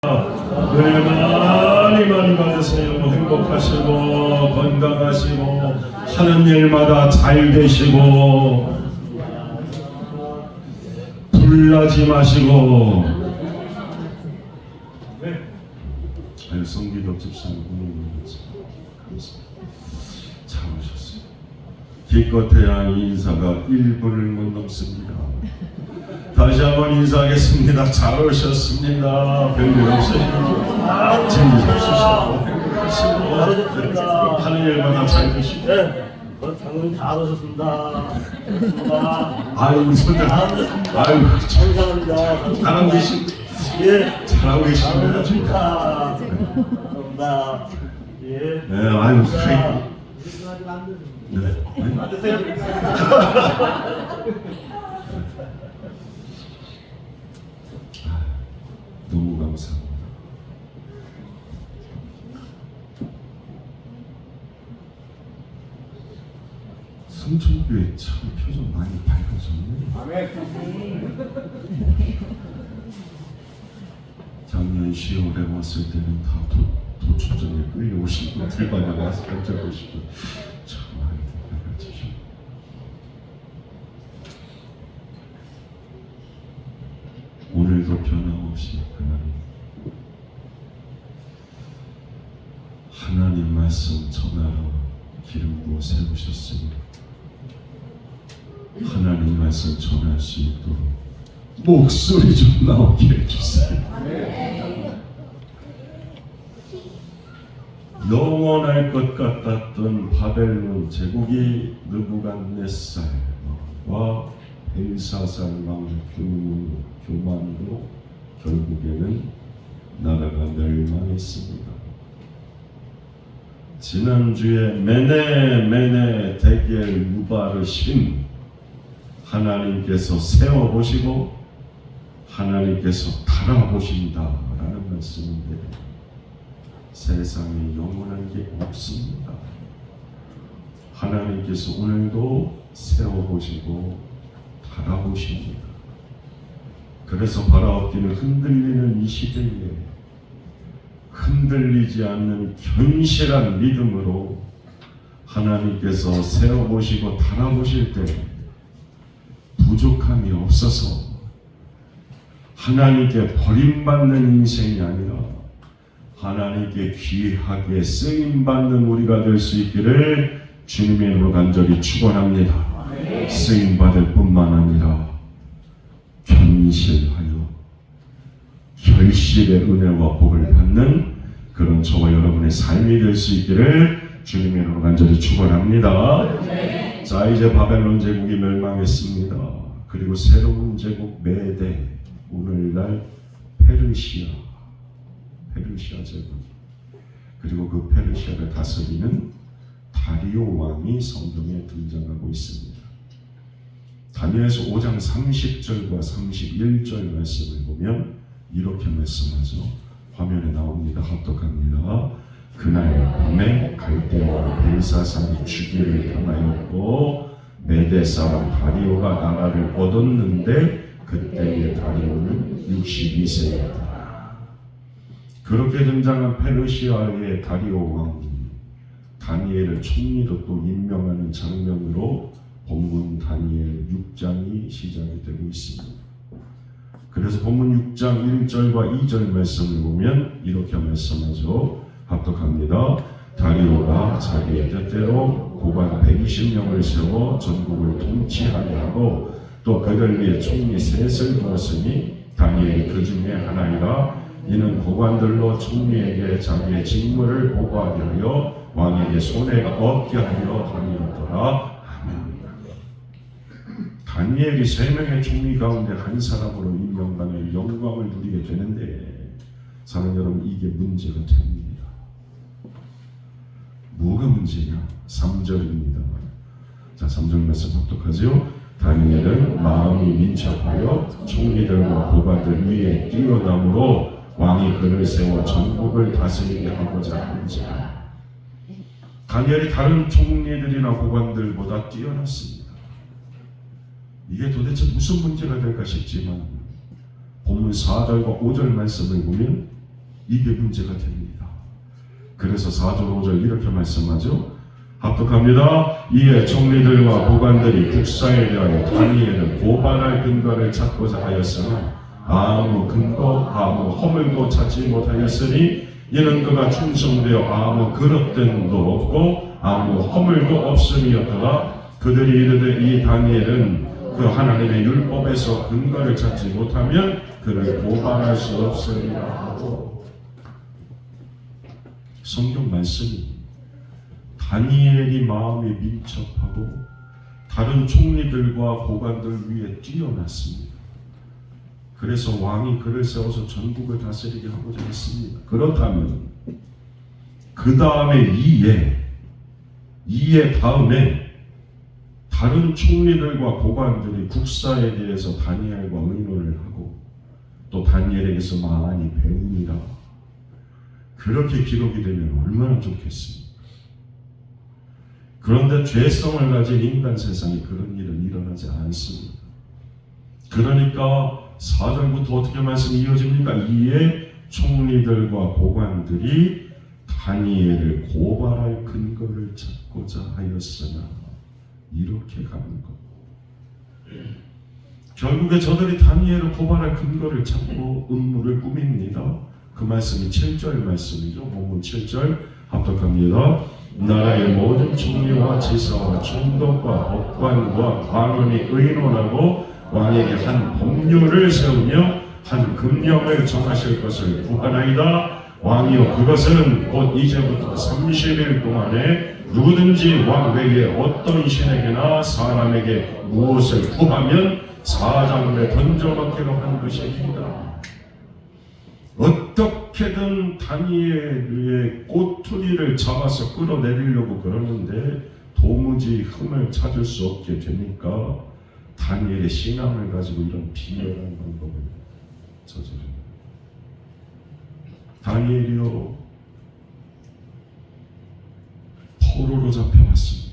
은혜 많이 받으세요. 행복하시고 건강하시고 하는 일마다 잘 되시고 불나지 마시고. 아유, 성기덕 집사님 감사합니다. 잘 오셨어요. 기껏해야 이 인사가 1분을 못 넘습니다. 다시 한번 인사하겠습니다. 잘 오셨습니다. 별일 없으시고 재미 없으시고 하는 일마다 잘 되시고. 네, 장로님 잘 오셨습니다. 아유, 손들. 아유, 감사합니다. 잘하고 계십니다. 예, 잘하고 계십니다. 감사합니다. 예. 네, 아유, 네. 받으세요. 너무 감사합니다. 성천교회 참 표정 많이 밝아졌네. 작년 10월에 왔을 때는 다 도초전에 끌려오신 분들만 와서 앉아보시고 참 많이 밝아지죠. 오늘도 변함없이 하나님 말씀 전하러 기름 부어 세우셨으니 하나님 말씀 전할 수 있도록 목소리 좀 나오게 해주세요. 영원할 것 같았던 바벨론 제국이 느부갓네살과 벨사살 왕 교만으로 결국에는 나라가 멸망했습니다. 지난주에 메네 데겔 무바르신 하나님께서 세워보시고 하나님께서 달아보신다라는 말씀인데 세상에 영원한 게 없습니다. 하나님께서 오늘도 세워보시고 달아보십니다. 그래서 바라옵기는 흔들리는 이 시대에 흔들리지 않는 견실한 믿음으로 하나님께서 세워보시고 달아보실 때 부족함이 없어서 하나님께 버림받는 인생이 아니라 하나님께 귀하게 쓰임받는 우리가 될 수 있기를 주님의 이름으로 간절히 축원합니다. 쓰임받을 뿐만 아니라 견실하여 결실의 은혜와 복을 받는 그런 저와 여러분의 삶이 될 수 있기를 주님의 이름으로 간절히 축원합니다. 자, 이제 바벨론 제국이 멸망했습니다. 그리고 새로운 제국 메대, 오늘날 페르시아 제국, 그리고 그 페르시아를 다스리는 다리오 왕이 성경에 등장하고 있습니다. 다니엘서 5장 30절과 31절 말씀을 보면 이렇게 말씀하죠. 화면에 나옵니다. 합독합니다. 그날 밤에 갈대와 벨사살이 죽이를 당하였고 메대 사람 다리오가 나라를 얻었는데 그때의 다리오는 62세였다. 그렇게 등장한 페르시아의 다리오 왕이 다니엘을 총리로 또 임명하는 장면으로 본문 다니엘 6장이 시작이 되고 있습니다. 그래서 본문 6장 1절과 2절 말씀을 보면 이렇게 말씀하죠. 합독합니다. 다리오가 자기의 뜻대로 고관 120명을 세워 전국을 통치하게 하고 또 그들 위에 총리 셋을 두었으니 다니엘이 그 중에 하나이라. 이는 고관들로 총리에게 자기의 직무를 보고하게 하여 왕에게 손해가 없게 하려 함이었더라. 아멘. 다니엘이 3명의 총리 가운데 한 사람으로 임명받는 영광을 누리게 되는데 사랑하는 여러분, 이게 문제가 됩니다. 뭐가 문제냐? 3절입니다. 자, 3절 말씀 합독하죠. 다니엘은 마음이 민첩하여 총리들과 고관들 위에 뛰어남으로 왕이 그를 세워 전국을 다스리게 하고자 한지라. 다니엘이 다른 총리들이나 고관들보다 뛰어났습니다. 이게 도대체 무슨 문제가 될까 싶지만 본문 4절과 5절 말씀을 보면 이게 문제가 됩니다. 그래서 4절 5절 이렇게 말씀하죠. 합독합니다. 이에 총리들과 보관들이 국사에 대하여 다니엘을 고발할 근거를 찾고자 하였으나 아무 근거, 아무 허물도 찾지 못하였으니 이는 그가 충성되어 아무 그릇됨도 없고 아무 허물도 없음이었더라. 그들이 이르되 이 다니엘은 그 하나님의 율법에서 근거를 찾지 못하면 그를 고발할 수 없으리라 하고, 성경 말씀이 다니엘이 마음이 민첩하고 다른 총리들과 고관들 위에 뛰어났습니다. 그래서 왕이 그를 세워서 전국을 다스리게 하고자 했습니다. 그렇다면 그 다음에 이에 다음에 다른 총리들과 고관들이 국사에 대해서 다니엘과 의논을 하고 또 다니엘에게서 많이 배우니라, 그렇게 기록이 되면 얼마나 좋겠습니까? 그런데 죄성을 가진 인간 세상에 그런 일은 일어나지 않습니다. 그러니까 4절부터 어떻게 말씀이 이어집니까? 이에 총리들과 고관들이 다니엘을 고발할 근거를 찾고자 하였으나, 이렇게 가는 것. 결국에 저들이 다니엘을 고발할 근거를 찾고 음모를 꾸밉니다. 그 말씀이 7절 말씀이죠. 본문 7절 합독합니다. 나라의 모든 총리와 지사와 총독과 법관과 관원이 의논하고 왕에게 한 법률을 세우며 한 금령을 정하실 것을 구하나이다. 왕이여, 그것은 곧 이제부터 30일 동안에 누구든지 왕 외에 어떤 신에게나 사람에게 무엇을 구하면 사자굴에 던져넣기로 한 것입니다. 어떻게든 다니엘의 꼬투리를 잡아서 끌어내리려고 그러는데 도무지 흠을 찾을 수 없게 되니까 다니엘의 신앙을 가지고 이런 비열한 방법을 저지릅니다. 다니엘이요, 포로로 잡혀왔습니다.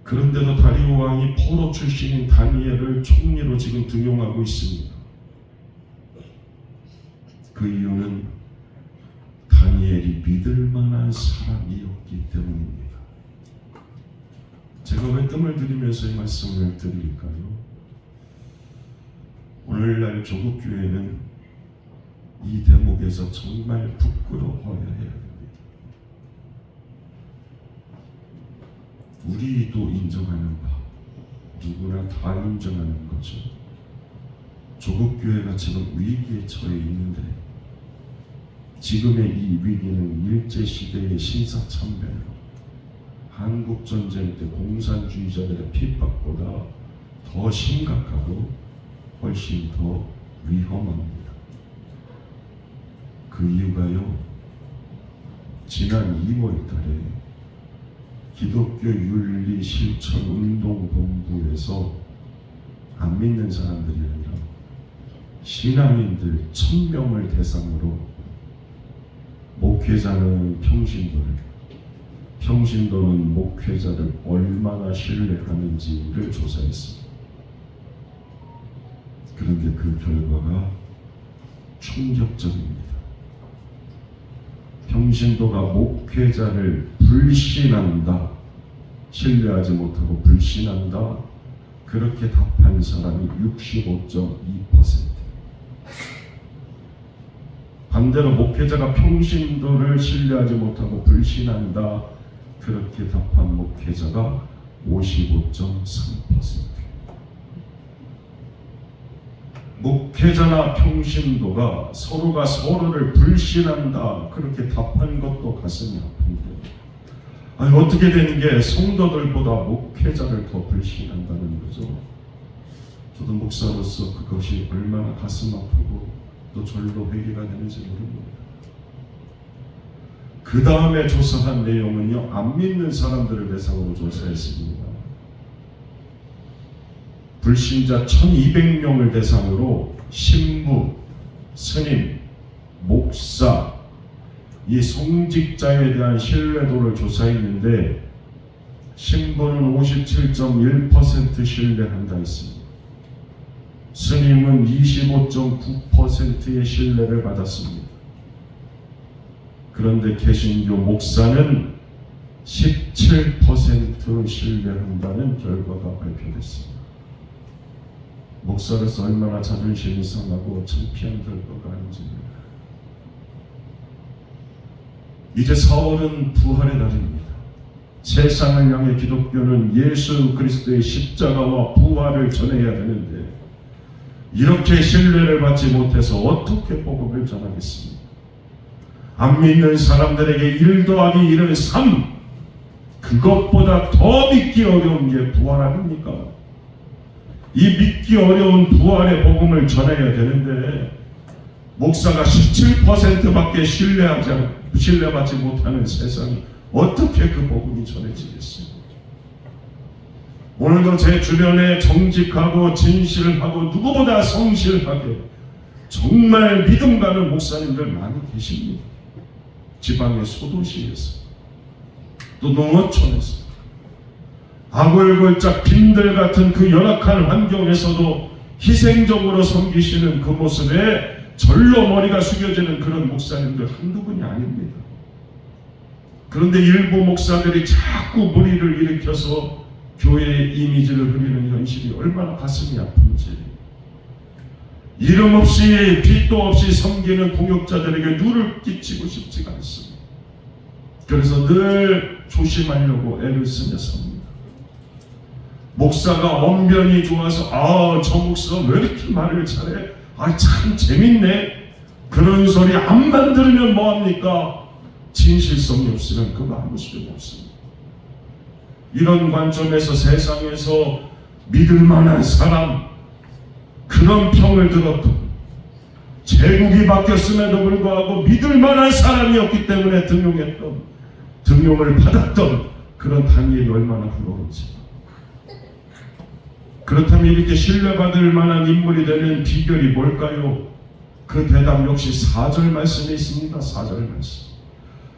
그런데도 다리오 왕이 포로 출신인 다니엘을 총리로 지금 등용하고 있습니다. 그 이유는 다니엘이 믿을 만한 사람이었기 때문입니다. 제가 왜 뜸을 들이면서 이 말씀을 드릴까요? 오늘날 조국교회는 이 대목에서 정말 부끄러워해야 됩니다. 우리도 인정하는 바, 누구나 다 인정하는 거죠. 조국교회가 지금 위기에 처해 있는데, 지금의 이 위기는 일제시대의 신사참배로 한국전쟁 때 공산주의자들의 핍박보다 더 심각하고 훨씬 더 위험합니다. 그 이유가요, 지난 2월 달에 기독교 윤리 실천 운동본부에서 안 믿는 사람들이 아니라 신앙인들 1000명을 대상으로 목회자는 평신도는 목회자를 얼마나 신뢰하는지를 조사했습니다. 그런데 그 결과가 충격적입니다. 평신도가 목회자를 불신한다, 신뢰하지 못하고 불신한다, 그렇게 답한 사람이 65.2%. 반대로 목회자가 평신도를 신뢰하지 못하고 불신한다, 그렇게 답한 목회자가 55.3%. 목회자나 평신도가 서로가 서로를 불신한다, 그렇게 답한 것도 가슴이 아픈데, 아니 어떻게 된 게 성도들보다 목회자를 더 불신한다는 거죠. 저도 목사로서 그것이 얼마나 가슴 아프고 또 절로 회개가 되는지 모릅니다. 그 다음에 조사한 내용은요, 안 믿는 사람들을 대상으로 조사했습니다. 불신자 1200명을 대상으로 신부, 스님, 목사, 이 성직자에 대한 신뢰도를 조사했는데 신부는 57.1% 신뢰한다 했습니다. 스님은 25.9%의 신뢰를 받았습니다. 그런데 개신교 목사는 17% 신뢰한다는 결과가 발표됐습니다. 목사로서 얼마나 자존심이 상하고 창피한 결과가 아닌지입니다. 이제 4월은 부활의 날입니다. 세상을 향해 기독교는 예수 그리스도의 십자가와 부활을 전해야 되는데 이렇게 신뢰를 받지 못해서 어떻게 복음을 전하겠습니까? 안 믿는 사람들에게 1 더하기 1은 3, 그것보다 더 믿기 어려운 게 부활 아닙니까? 이 믿기 어려운 부활의 복음을 전해야 되는데 목사가 17%밖에 신뢰받지 못하는 세상이 어떻게 그 복음이 전해지겠습니까? 오늘도 제 주변에 정직하고 진실하고 누구보다 성실하게 정말 믿음 가는 목사님들 많이 계십니다. 지방의 소도시에서 또 농어촌에서 아골골짝 빈들 같은 그 열악한 환경에서도 희생적으로 섬기시는 그 모습에 절로 머리가 숙여지는 그런 목사님들 한두 분이 아닙니다. 그런데 일부 목사들이 자꾸 무리를 일으켜서 교회의 이미지를 흐리는 현실이 얼마나 가슴이 아픈지, 이름 없이 빚도 없이 섬기는 동역자들에게 누를 끼치고 싶지가 않습니다. 그래서 늘 조심하려고 애를 쓰며 삽니다. 목사가 언변이 좋아서 저 목사 왜 이렇게 말을 잘해? 참 재밌네. 그런 소리 암만 들으면 뭐합니까? 진실성이 없으면 그거 아무 소용 없습니다. 이런 관점에서 세상에서 믿을 만한 사람, 그런 평을 들었던, 제국이 바뀌었음에도 불구하고 믿을 만한 사람이었기 때문에 등용을 받았던 그런 다니엘이 얼마나 부러운지. 그렇다면 이렇게 신뢰받을 만한 인물이 되는 비결이 뭘까요? 그 대답 역시 4절 말씀에 있습니다. 4절 말씀.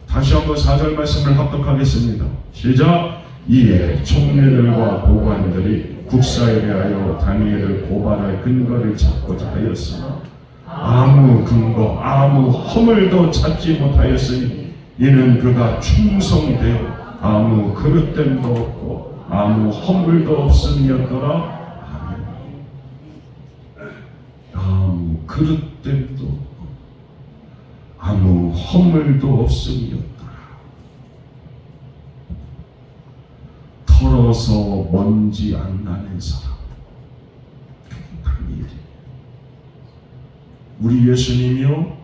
다시 한번 4절 말씀을 합독하겠습니다. 시작! 이에 총리들과 고관들이 국사에 대하여 다니엘을 고발할 근거를 찾고자 하였으나 아무 근거, 아무 허물도 찾지 못하였으니 이는 그가 충성되어 아무 그릇됨도 없고 아무 허물도 없음이었더라. 아무 그릇됨도 없고 아무 허물도 없음이었더라. 털어서 먼지 안 나는 사람, 다니엘이. 우리 예수님이요,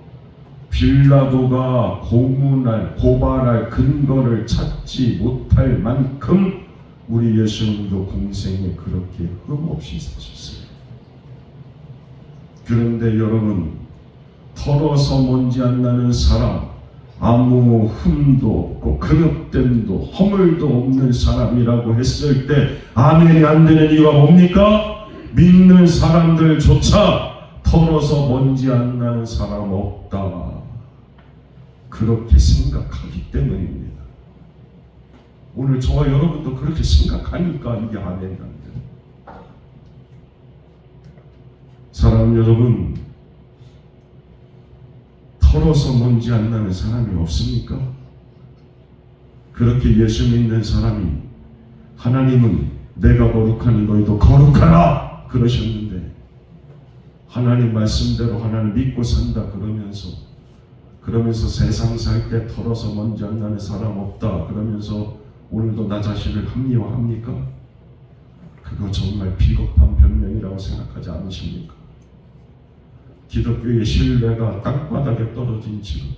빌라도가 고발할 근거를 찾지 못할 만큼 우리 예수님도 공생에 그렇게 흠없이 사셨어요. 그런데 여러분, 털어서 먼지 안 나는 사람, 아무 흠도 없고 그릇됨도 허물도 없는 사람이라고 했을 때 아멘이 안 되는 이유가 뭡니까? 믿는 사람들조차 털어서 먼지 안 나는 사람 없다, 그렇게 생각하기 때문입니다. 오늘 저와 여러분도 그렇게 생각하니까 이게 아멘이 안 돼요. 사랑하는 여러분, 털어서 먼지 안 나는 사람이 없습니까? 그렇게 예수 믿는 사람이 하나님은 내가 거룩하니 너희도 거룩하라 그러셨는데, 하나님 말씀대로 하나님 믿고 산다 그러면서 세상 살 때 털어서 먼지 안 나는 사람 없다 그러면서 오늘도 나 자신을 합리화합니까? 그거 정말 비겁한 변명이라고 생각하지 않으십니까? 기독교의 신뢰가 땅바닥에 떨어진 지금,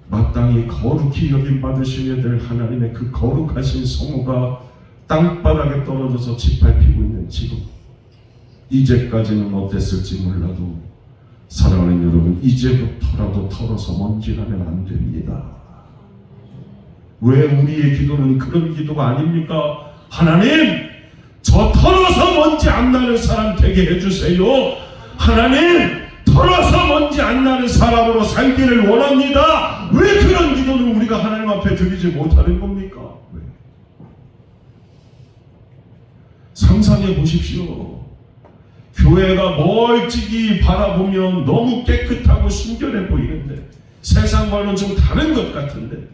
마땅히 거룩히 여김받으셔야 될 하나님의 그 거룩하신 성호가 땅바닥에 떨어져서 짓밟히고 있는 지금, 이제까지는 어땠을지 몰라도 사랑하는 여러분, 이제부터라도 털어서 먼지나면 안 됩니다. 왜 우리의 기도는 그런 기도가 아닙니까? 하나님, 저 털어서 먼지 안 나는 사람 되게 해주세요. 하나님, 털어서 먼지 안 나는 사람으로 살기를 원합니다. 왜 그런 기도는 우리가 하나님 앞에 드리지 못하는 겁니까? 왜? 상상해 보십시오. 교회가 멀찍이 바라보면 너무 깨끗하고 순결해 보이는데 세상과는 좀 다른 것 같은데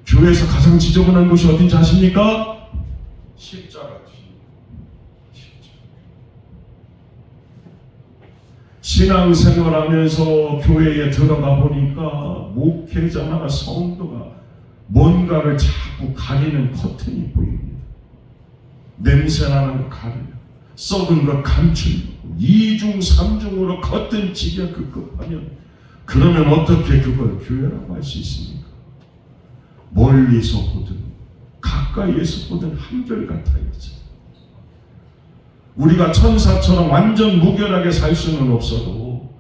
교회에서 가장 지저분한 곳이 어딘지 아십니까? 십자가 뒤. 신앙생활하면서 교회에 들어가 보니까 목회자나 성도가 뭔가를 자꾸 가리는 커튼이 보입니다. 냄새나는 거 가려요. 썩은 거 감추려고 2중 3중으로 커튼 치기가 급급하면 그러면 어떻게 그걸 교회라고 할 수 있습니까? 멀리서 보든 가까이에서 보든 한결같아야지. 우리가 천사처럼 완전 무결하게 살 수는 없어도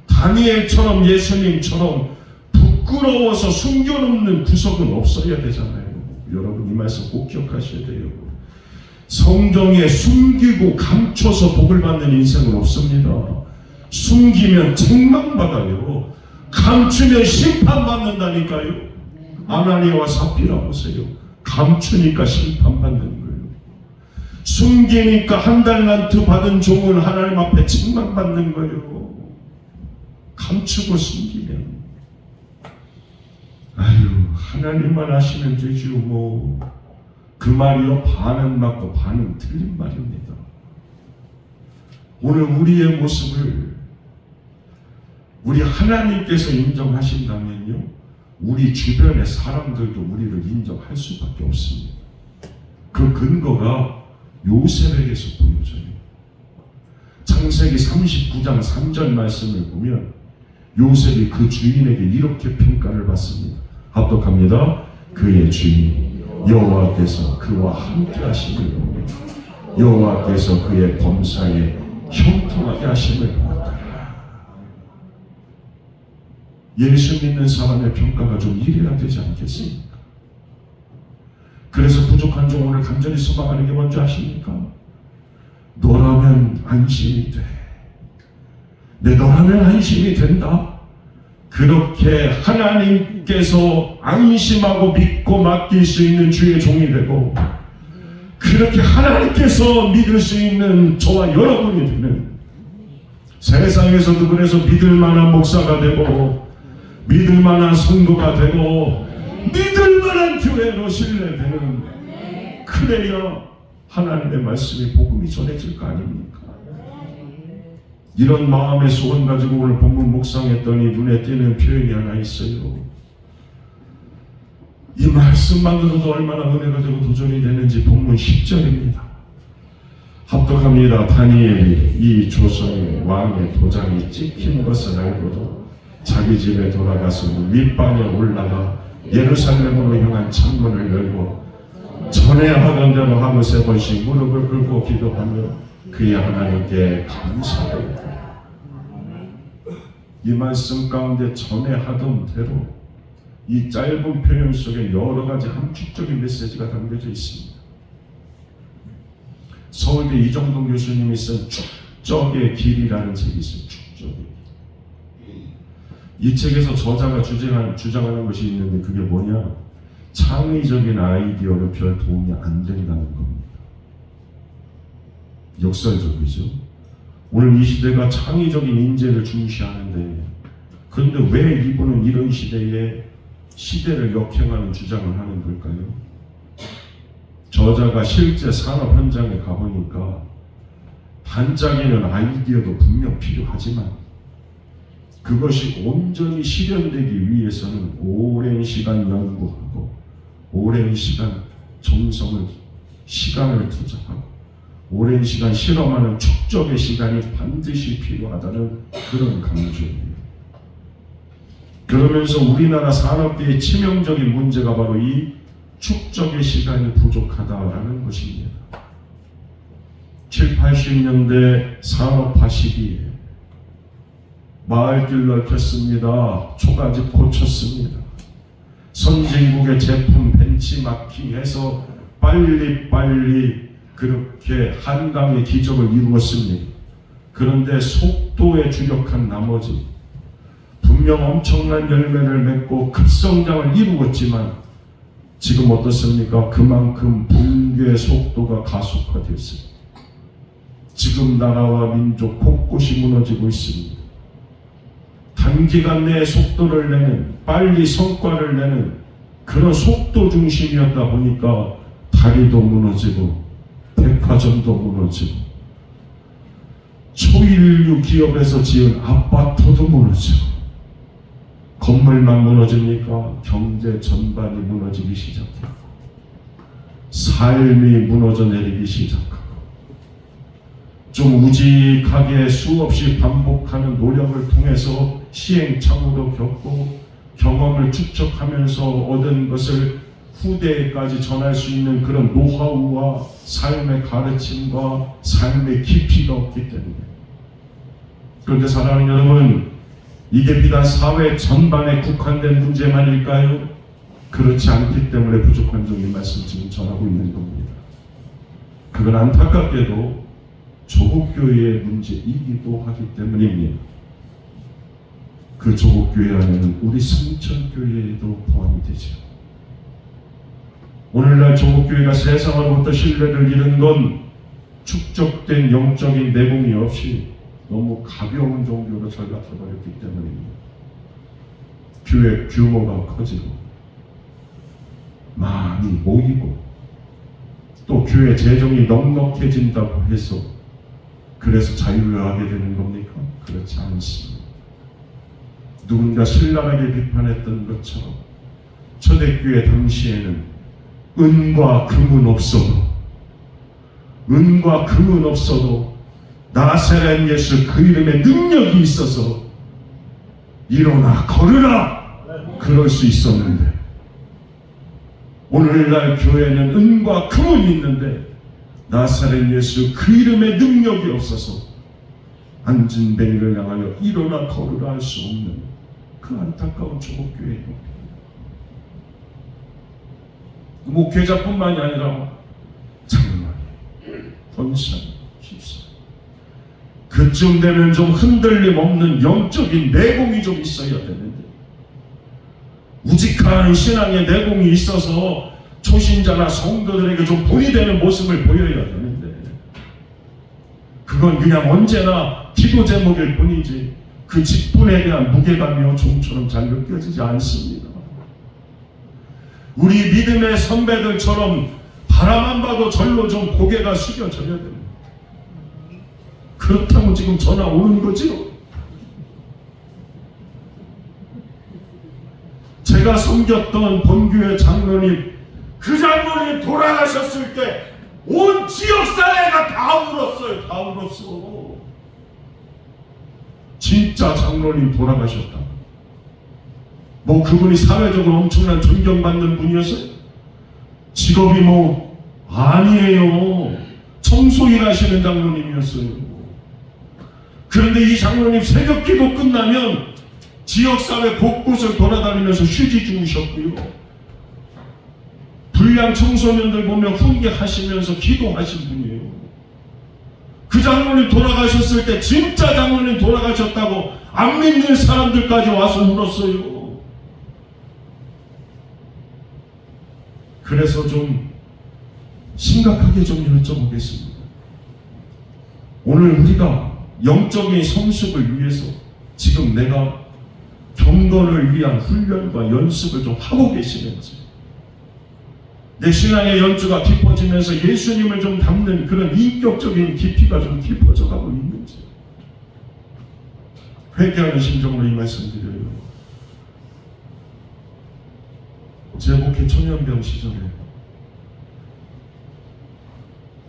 다니엘처럼 예수님처럼 부끄러워서 숨겨놓는 구석은 없어야 되잖아요. 여러분 이 말씀 꼭 기억하셔야 돼요. 성경에 숨기고 감춰서 복을 받는 인생은 없습니다. 숨기면 책망받아요. 감추면 심판받는다니까요. 아나니아와 삽비라 보세요. 감추니까 심판받는 거예요. 숨기니까 한 달란트 받은 종은 하나님 앞에 책망받는 거예요. 감추고 숨기면 아유 하나님만 하시면 되지요 뭐. 그 말이요 반은 맞고 반은 틀린 말입니다. 오늘 우리의 모습을 우리 하나님께서 인정하신다면요 우리 주변의 사람들도 우리를 인정할 수밖에 없습니다. 그 근거가 요셉에게서 보여져요. 창세기 39장 3절 말씀을 보면 요셉이 그 주인에게 이렇게 평가를 받습니다. 합독합니다. 그의 주인 여호와께서 그와 함께 하심을 여호와께서 그의 범사에 형통하게 하심을 보았더라. 예수 믿는 사람의 평가가 좀 이래야 되지 않겠습니까? 그래서 부족한 종을 간절히 소망하는 게 뭔지 아십니까? 너라면 안심이 돼. 내 너라면 안심이 된다. 그렇게 하나님께서 안심하고 믿고 맡길 수 있는 주의 종이 되고 그렇게 하나님께서 믿을 수 있는 저와 여러분이 되는 세상에서도 그래서 믿을 만한 목사가 되고 믿을 만한 성도가 되고 믿을 만한 교회로 신뢰되는 그래야 하나님의 말씀이 복음이 전해질 거 아닙니까? 이런 마음의 소원 가지고 오늘 본문 묵상했더니 눈에 띄는 표현이 하나 있어요. 이 말씀만으로도 얼마나 은혜가 되고 도전이 되는지 본문 10절입니다. 합독합니다. 다니엘이 이 조선 왕의 도장이 찍힌 것을 알고도 자기 집에 돌아가서 윗방에 올라가 예루살렘으로 향한 창문을 열고 전에 하던 대로 하루 3번씩 무릎을 꿇고 기도하며 그의 하나님께 감사해요. 이 말씀 가운데 전에 하던 대로 이 짧은 표현 속에 여러 가지 함축적인 메시지가 담겨져 있습니다. 서울대 이정동 교수님이 쓴 축적의 길이라는 책이 있어요. 축적의 길. 이 책에서 저자가 주장하는 것이 있는데 그게 뭐냐? 창의적인 아이디어로 별 도움이 안 된다는 겁니다. 역설적이죠. 오늘 이 시대가 창의적인 인재를 중시하는데 그런데 왜 이분은 이런 시대에 시대를 역행하는 주장을 하는 걸까요? 저자가 실제 산업 현장에 가보니까 반짝이는 아이디어도 분명 필요하지만 그것이 온전히 실현되기 위해서는 오랜 시간 연구하고 오랜 시간 정성을 시간을 투자하고 오랜 시간 실험하는 축적의 시간이 반드시 필요하다는 그런 강조입니다. 그러면서 우리나라 산업계의 치명적인 문제가 바로 이 축적의 시간이 부족하다라는 것입니다. 7, 80년대 산업화 시기에 마을길 넓혔습니다. 초가집 고쳤습니다. 선진국의 제품 벤치마킹해서 빨리빨리 그렇게 한강의 기적을 이루었습니다. 그런데 속도에 주력한 나머지 분명 엄청난 열매를 맺고 급성장을 이루었지만 지금 어떻습니까? 그만큼 붕괴의 속도가 가속화됐습니다. 지금 나라와 민족 곳곳이 무너지고 있습니다. 단기간 내에 속도를 내는, 빨리 성과를 내는 그런 속도 중심이었다 보니까 다리도 무너지고 백화점도 무너지고 초일류 기업에서 지은 아파트도 무너지고 건물만 무너집니까? 경제 전반이 무너지기 시작해요. 삶이 무너져 내리기 시작하고 좀 우직하게 수없이 반복하는 노력을 통해서 시행착오도 겪고 경험을 축적하면서 얻은 것을 후대에까지 전할 수 있는 그런 노하우와 삶의 가르침과 삶의 깊이가 없기 때문에. 그런데 사랑하는 여러분, 이게 비단 사회 전반에 국한된 문제만일까요? 그렇지 않기 때문에 부족한 점이 말씀 지금 전하고 있는 겁니다. 그건 안타깝게도 조국교회의 문제이기도 하기 때문입니다. 그 조국교회 안에는 우리 성천교회에도 포함이 되죠. 오늘날 조국교회가 세상으로부터 신뢰를 잃은 건 축적된 영적인 내공이 없이 너무 가벼운 종교로 전락해버렸기 때문입니다. 교회 규모가 커지고 많이 모이고 또 교회 재정이 넉넉해진다고 해서 그래서 자유화하게 되는 겁니까? 그렇지 않습니다. 누군가 신랄하게 비판했던 것처럼 초대교회 당시에는 은과 금은 없어도 나사렛 예수 그 이름에 능력이 있어서 일어나 걸으라 그럴 수 있었는데 오늘날 교회는 은과 금은 있는데 나사렛 예수 그 이름에 능력이 없어서 안진뱅이를 향하여 일어나 걸으라 할 수 없는 그 안타까운 조국교회입니다. 목회자뿐만이 아니라 장로님, 권사님, 집사 그쯤 되면 좀 흔들림 없는 영적인 내공이 좀 있어야 되는데 우직한 신앙의 내공이 있어서 초신자나 성도들에게 좀 본이 되는 모습을 보여야 되는데 그건 그냥 언제나 기도 제목일 뿐이지 그 직분에 대한 무게감이요 종처럼 잘 느껴지지 않습니다. 우리 믿음의 선배들처럼 바라만 봐도 절로 좀 고개가 숙여져야 됩니다. 그렇다고 지금 전화 오는 거지요? 제가 섬겼던 본교회 장로님, 그 장로님 돌아가셨을 때 온 지역사회가 다 울었어요. 다 울었어. 진짜 장로님 돌아가셨다. 뭐 그분이 사회적으로 엄청난 존경받는 분이었어요? 직업이 뭐 아니에요. 청소일 하시는 장로님이었어요. 그런데 이 장로님 새벽기도 끝나면 지역사회 곳곳을 돌아다니면서 휴지 주우셨고요. 불량 청소년들 보면 훈계하시면서 기도하신 분이에요. 그 장로님 돌아가셨을 때 진짜 장로님 돌아가셨다고 안 믿는 사람들까지 와서 울었어요. 그래서 좀 심각하게 좀 여쭤보겠습니다. 오늘 우리가 영적인 성숙을 위해서 지금 내가 경건을 위한 훈련과 연습을 좀 하고 계시는지, 내 신앙의 연주가 깊어지면서 예수님을 좀 담는 그런 인격적인 깊이가 좀 깊어져 가고 있는지 회개하는 심정으로 이 말씀 드려요. 제 목회 청년병 시절에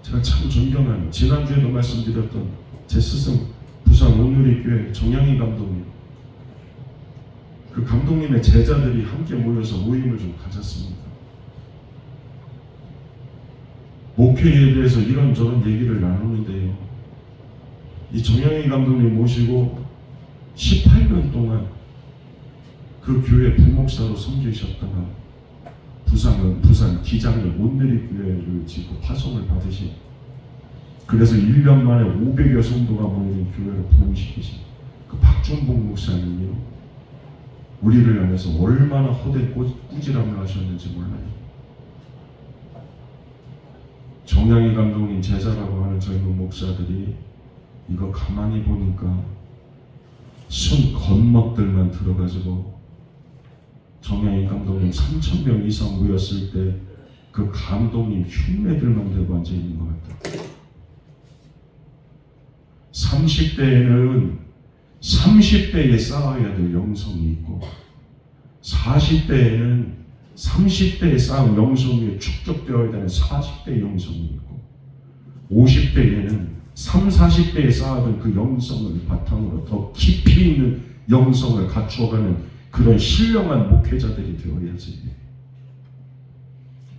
제가 참 존경하는, 지난주에도 말씀드렸던 제 스승 부산 온누리교회 정양희 감독님, 그 감독님의 제자들이 함께 모여서 모임을 좀 가졌습니다. 목회에 대해서 이런저런 얘기를 나누는데요, 이 정양희 감독님 모시고 18년 동안 그 교회 부목사로 섬기셨다가 부산 기장의 온누리교회를 짓고 파송을 받으신, 그래서 1년 만에 500여 성도가 모이는 교회를 부흥시키신 그 박준봉 목사님이요, 우리를 향해서 얼마나 헛된 꾸지람을 하셨는지 몰라요. 정양희 감독님 제자라고 하는 젊은 목사들이 이거 가만히 보니까 순 겉멋들만 들어가지고 정양희 감독님 3,000명 이상 모였을 때 그 감독님 흉내들만 들고 앉아 있는 것 같아요. 30대에는 30대에 쌓아야 될 영성이 있고 40대에는 30대에 쌓은 영성이 축적되어야 되는 40대의 영성이 있고 50대에는 30, 40대에 쌓아둔 그 영성을 바탕으로 더 깊이 있는 영성을 갖추어가는 그런 신령한 목회자들이 되어야지.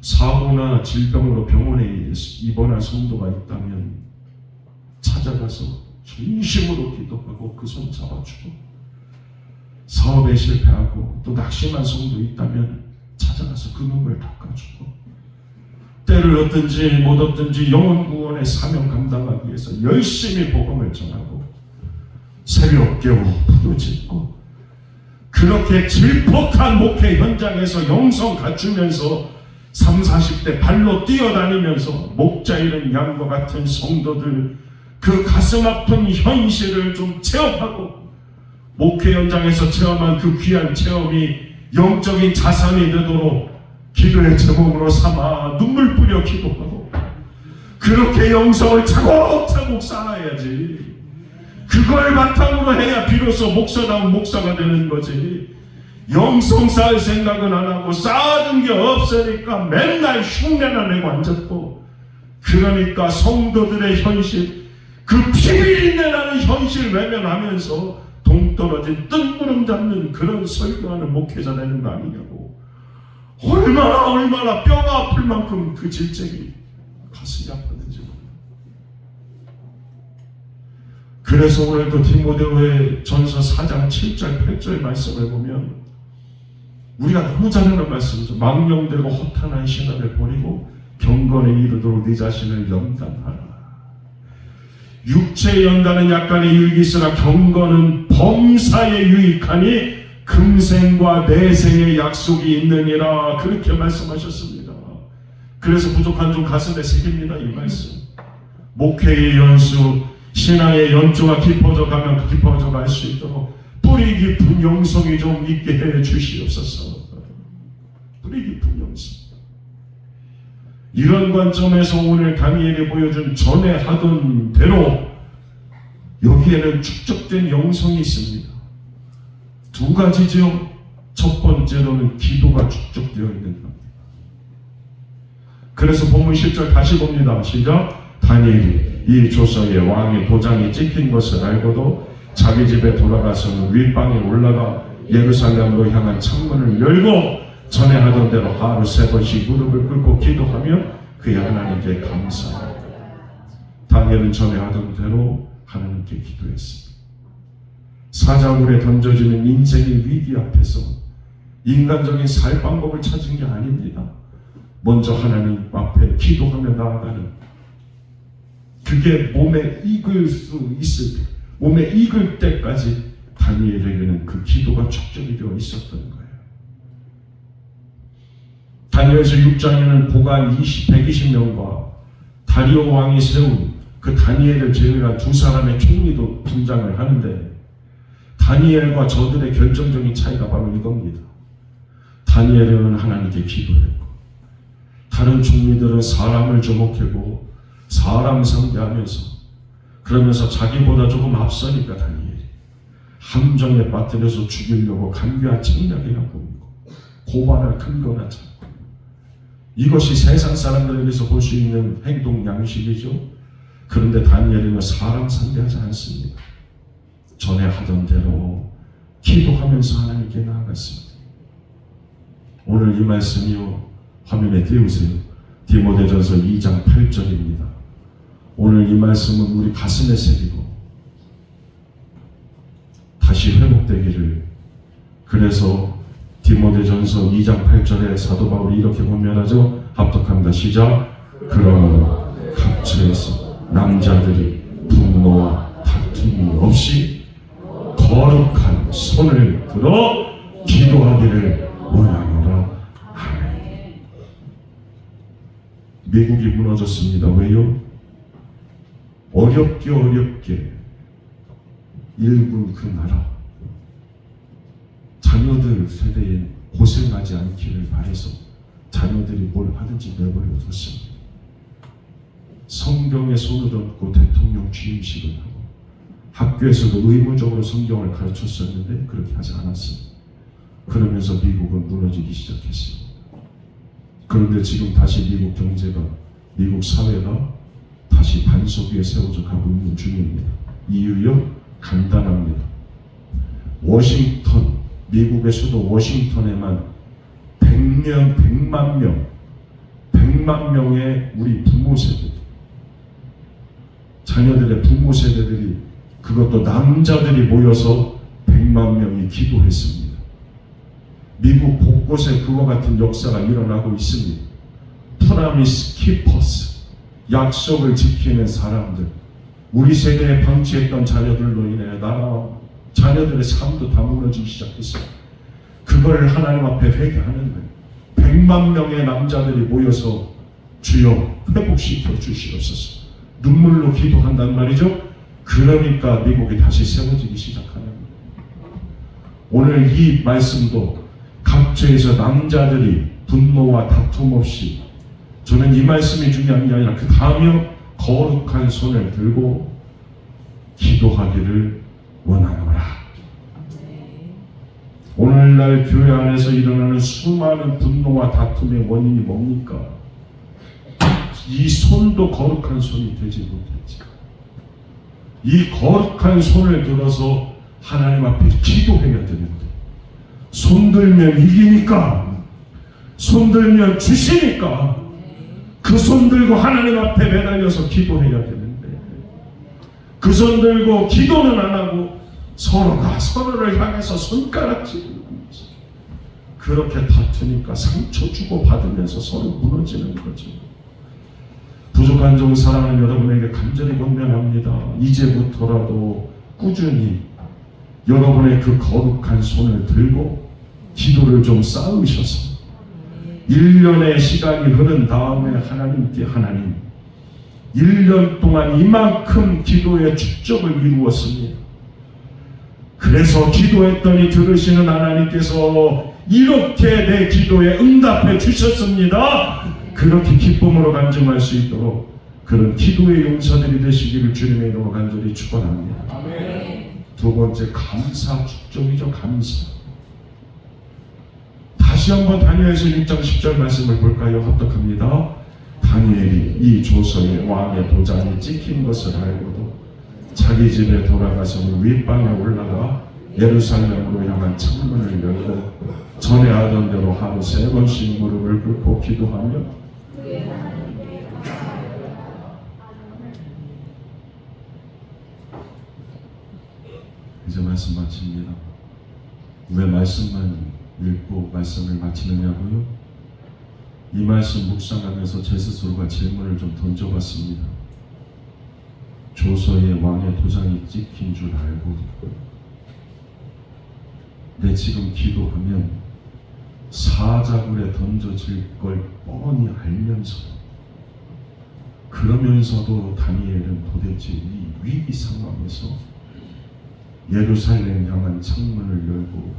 사고나 질병으로 병원에 입원한 성도가 있다면 찾아가서 진심으로 기도하고 그 손 잡아주고, 사업에 실패하고 또 낙심한 성도 있다면 찾아가서 그 눈물 닦아주고, 때를 얻든지 못 얻든지 영혼 구원의 사명 감당하기 위해서 열심히 복음을 전하고 새벽 깨우고 부르짖고, 그렇게 질퍽한 목회 현장에서 영성 갖추면서 30, 40대 발로 뛰어다니면서 목자 잃은 양과 같은 성도들 그 가슴 아픈 현실을 좀 체험하고, 목회 현장에서 체험한 그 귀한 체험이 영적인 자산이 되도록 기도의 제목으로 삼아 눈물 뿌려 기도하고, 그렇게 영성을 차곡차곡 쌓아야지. 그걸 바탕으로 해야 비로소 목사다운 목사가 되는 거지. 영성 쌓을 생각은 안 하고 쌓아둔 게 없으니까 맨날 흉내나 내고 앉았고, 그러니까 성도들의 현실, 그 피비린내 나는 현실 외면하면서 동떨어진 뜬구름 잡는 그런 설교하는 목회자 되는 거 아니냐고. 얼마나 뼈가 아플 만큼 그 질책이 가슴이 아팠는지 몰라. 그래서 오늘도 디모데후의 전서 4장 7절 8절 말씀을 보면 우리가 너무 잘 아는 말씀이죠. 망령되고 허탄한 신앙을 버리고 경건에 이르도록 네 자신을 연단하라. 육체의 연단은 약간의 유익이 있으나 경건은 범사에 유익하니 금생과 내생의 약속이 있느니라. 그렇게 말씀하셨습니다. 그래서 부족한 좀 가슴에 새깁니다. 이 말씀. 목회의 연수, 신앙의 연주가 깊어져 가면 깊어져 갈 수 있도록 뿌리 깊은 영성이 좀 있게 해 주시옵소서. 뿌리 깊은 영성. 이런 관점에서 오늘 다니엘이 보여준 전에 하던 대로 여기에는 축적된 영성이 있습니다. 두 가지죠. 첫 번째로는 기도가 축적되어 있는 것. 그래서 본문 10절 다시 봅니다. 시작. 다니엘이 이 조서에 왕의 도장이 찍힌 것을 알고도 자기 집에 돌아가서는 윗방에 올라가 예루살렘으로 향한 창문을 열고 전에 하던 대로 하루 3번씩 무릎을 꿇고 기도하며 그의 하나님께 감사하고, 다니엘은 전에 하던 대로 하나님께 기도했습니다. 사자굴에 던져지는 인생의 위기 앞에서 인간적인 살 방법을 찾은 게 아닙니다. 먼저 하나님 앞에 기도하며 나아가는, 그게 몸에 익을 수 있을 때, 몸에 익을 때까지 다니엘에게는 그 기도가 축적이 되어 있었던 거예요. 다니엘서 6장에는 보관 120명과 다리오 왕이 세운 그 다니엘을 제외한 2사람의 총리도 등장을 하는데, 다니엘과 저들의 결정적인 차이가 바로 이겁니다. 다니엘은 하나님께 기도했고, 다른 총리들은 사람을 주목하고 사람 상대하면서, 그러면서 자기보다 조금 앞서니까 다니엘이 함정에 빠뜨려서 죽이려고 간교한 책략이나 보이고 고발할 근거나 찾고, 이것이 세상 사람들에게서 볼 수 있는 행동 양식이죠. 그런데 다니엘은 사람 상대하지 않습니다. 전에 하던 대로 기도하면서 하나님께 나아갔습니다. 오늘 이 말씀이요, 화면에 띄우세요. 디모데전서 2장 8절입니다. 오늘 이 말씀은 우리 가슴에 새기고 다시 회복되기를. 그래서 디모데전서 2장 8절에 사도 바울이 이렇게 권면하죠. 합독합니다. 시작. 그러므로 각처에서 남자들이 분노와 다툼이 없이 거룩한 손을 들어 기도하기를 원하노라. 아멘. 미국이 무너졌습니다. 왜요? 어렵게 일군 그 나라 자녀들 세대에 고생하지 않기를 바래서 자녀들이 뭘 하든지 내버려뒀습니다. 성경에 손을 얹고 대통령 취임식을 하고 학교에서도 의무적으로 성경을 가르쳤었는데 그렇게 하지 않았습니다. 그러면서 미국은 무너지기 시작했습니다. 그런데 지금 다시 미국 경제가, 미국 사회가 다시 반석 위에 세워져 가고 있는 중입니다. 이유요? 간단합니다. 워싱턴, 미국의 수도 워싱턴에만 100만 명의 우리 부모 세대, 자녀들의 부모 세대들이, 그것도 남자들이 모여서 100만 명이 기도했습니다. 미국 곳곳에 그와 같은 역사가 일어나고 있습니다. 프라미스 키퍼스, 약속을 지키는 사람들, 우리 세대에 방치했던 자녀들로 인해 나라와 자녀들의 삶도 다 무너지기 시작했어요. 그걸 하나님 앞에 회개하는 거예요. 100만 명의 남자들이 모여서 주여 회복시켜 주시옵소서. 눈물로 기도한단 말이죠. 그러니까 미국이 다시 세워지기 시작하는 거예요. 오늘 이 말씀도 각처에서 남자들이 분노와 다툼 없이, 저는 이 말씀이 중요한 게 아니라 그 다음에 거룩한 손을 들고 기도하기를 원하노라. 오늘날 교회 안에서 일어나는 수많은 분노와 다툼의 원인이 뭡니까? 이 손도 거룩한 손이 되지 못했지. 이 거룩한 손을 들어서 하나님 앞에 기도해야 되는데, 손 들면 이기니까, 손 들면 주시니까 그 손 들고 하나님 앞에 매달려서 기도해야 되는데, 그 손 들고 기도는 안 하고 서로가 서로를 향해서 손가락질을 하면서 그렇게 다투니까 상처 주고 받으면서 서로 무너지는 거죠. 부족한 종 사랑하는 여러분에게 간절히 권면합니다. 이제부터라도 꾸준히 여러분의 그 거룩한 손을 들고 기도를 좀 쌓으셔서 1년의 시간이 흐른 다음에 하나님께, 하나님 1년 동안 이만큼 기도의 축적을 이루었습니다. 그래서 기도했더니 들으시는 하나님께서 이렇게 내 기도에 응답해 주셨습니다. 그렇게 기쁨으로 간증할 수 있도록 그런 기도의 용사들이 되시기를 주님의 이름으로 간절히 축원합니다. 두 번째, 감사 축적이죠. 감사. 다시 한번 다니엘서 6장 10절 말씀을 볼까요? 합독합니다. 다니엘이 이 조서에 왕의 도장이 찍힌 것을 알고도 자기 집에 돌아가서 윗방에 올라가 예루살렘으로 향한 창문을 열고 전에 하던 대로 하루 3번씩 무릎을 꿇고 기도하며 이제 말씀 마칩니다. 왜 말씀만 읽고 말씀을 마치느냐고요? 이 말씀 묵상하면서 제 스스로가 질문을 좀 던져봤습니다. 조서에 왕의 도장이 찍힌 줄 알고 내 지금 기도하면 사자굴에 던져질 걸 뻔히 알면서도, 그러면서도 다니엘은 도대체 이 위기 상황에서 예루살렘 향한 창문을 열고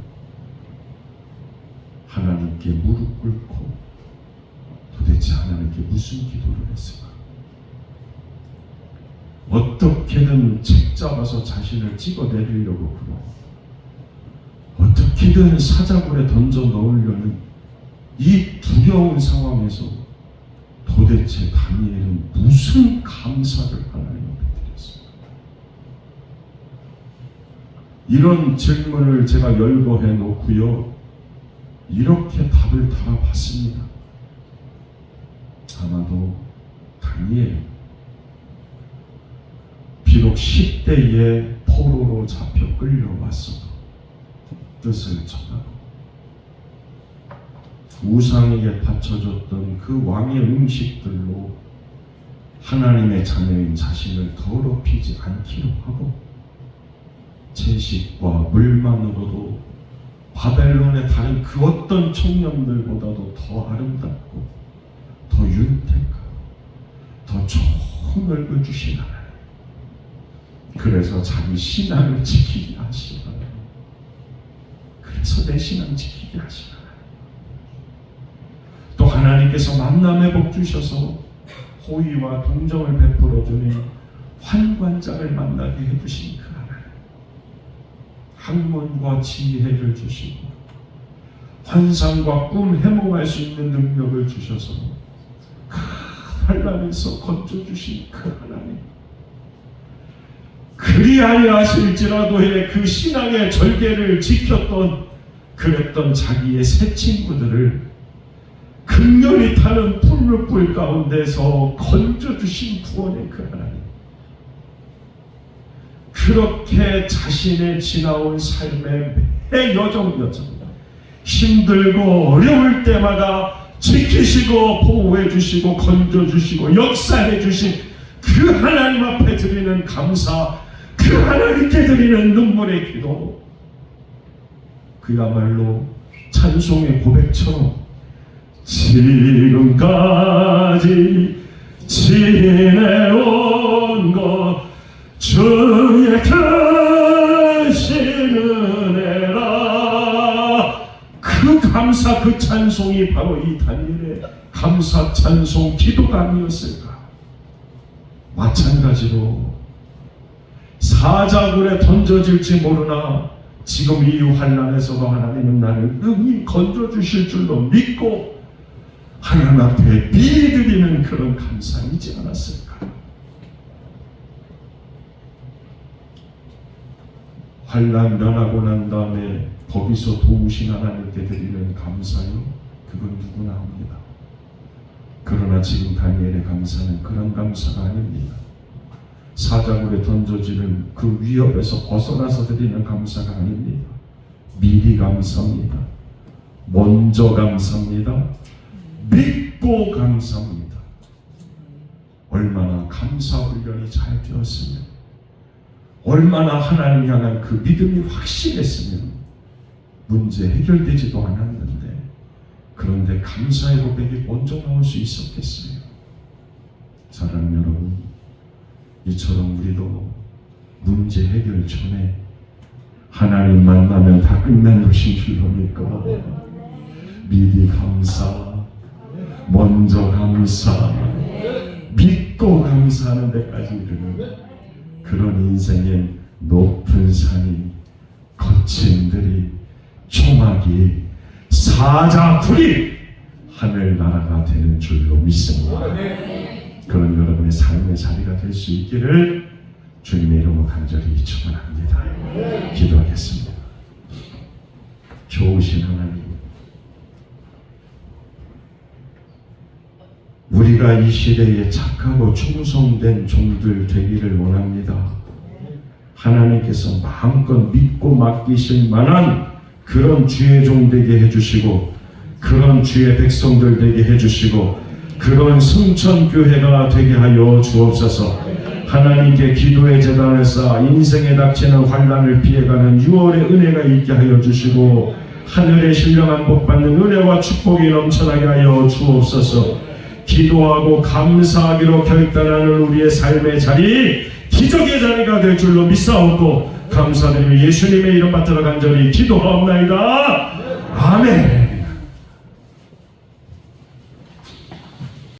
하나님께 무릎 꿇고 도대체 하나님께 무슨 기도를 했을까? 어떻게든 책 잡아서 자신을 찍어내리려고 그러고 어떻게든 사자굴에 던져 넣으려는 이 두려운 상황에서 도대체 다니엘은 무슨 감사를 하나님 앞에 드렸을까? 이런 질문을 제가 열거해 놓고요, 이렇게 답을 달아봤습니다. 아마도 다니엘, 비록 10대에 포로로 잡혀 끌려왔어도 뜻을 전하고 우상에게 바쳐줬던 그 왕의 음식들로 하나님의 자녀인 자신을 더럽히지 않기로 하고 채식과 물만으로도 바벨론의 다른 그 어떤 청년들보다도 더 아름답고 더 윤택하고 더 좋은 얼굴 주신 하나님, 그래서 자기 신앙을 지키게 하신 하나님, 그래서 내 신앙 지키게 하신 하나님, 또 하나님께서 만남의 복 주셔서 호의와 동정을 베풀어 주는 환관장을 만나게 해주신 그 하나님, 학문과 지혜를 주시고 환상과 꿈 해몽할 수 있는 능력을 주셔서 그 환난에서 건져주신 그 하나님, 그리 아니하실지라도의 그 신앙의 절개를 지켰던 그랬던 자기의 새 친구들을 극렬히 타는 풀물불 가운데서 건져주신 구원의 그 하나님, 그렇게 자신의 지나온 삶의 매 여정 힘들고 어려울 때마다 지키시고 보호해 주시고 건져 주시고 역사해 주신 그 하나님 앞에 드리는 감사, 그 하나님께 드리는 눈물의 기도, 그야말로 찬송의 고백처럼 지금까지 지내온 것 주의 크신 은혜라, 그 감사, 그 찬송이 바로 이 다니엘의 감사 찬송 기도가 아니었을까. 마찬가지로 사자굴에 던져질지 모르나 지금 이 환난에서도 하나님은 나를 능히 건져주실 줄로 믿고 하나님 앞에 미리 드리는 그런 감사이지 않았을까. 환난 면하고 난 다음에 거기서 도우신 하나님께 드리는 감사요, 그건 누구나 합니다. 그러나 지금 다니엘의 감사는 그런 감사가 아닙니다. 사자굴에 던져지는 그 위협에서 벗어나서 드리는 감사가 아닙니다. 미리 감사합니다. 먼저 감사합니다. 믿고 감사합니다. 얼마나 감사 훈련이 잘 되었으면, 얼마나 하나님 향한 그 믿음이 확실했으면 문제 해결되지도 않았는데, 그런데 감사의 고백이 먼저 나올 수 있었겠어요. 사랑하는 여러분, 이처럼 우리도 문제 해결 전에 하나님 만나면 다 끝난 것인 줄로 믿고 미리 감사, 먼저 감사, 믿고 감사하는 데까지 이르는 그런 인생의 높은 산이, 거친 들이, 초막이, 사자굴이 하늘나라가 되는 줄로 믿습니다. 그런 여러분의 삶의 자리가 될 수 있기를 주님의 이름으로 간절히 축원합니다. 기도하겠습니다. 좋으신 하나님, 우리가 이 시대에 착하고 충성된 종들 되기를 원합니다. 하나님께서 마음껏 믿고 맡기실 만한 그런 주의 종 되게 해주시고, 그런 주의 백성들 되게 해주시고, 그런 성천교회가 되게 하여 주옵소서. 하나님께 기도의 제단을 쌓아 인생에 닥치는 환난을 피해가는 6월의 은혜가 있게 하여 주시고, 하늘의 신령한 복받는 은혜와 축복이 넘쳐나게 하여 주옵소서. 기도하고 감사하기로 결단하는 우리의 삶의 자리, 기적의 자리가 될 줄로 믿사옵고 감사드리며 예수님의 이름 받들어 간절히 기도하옵나이다. 아멘.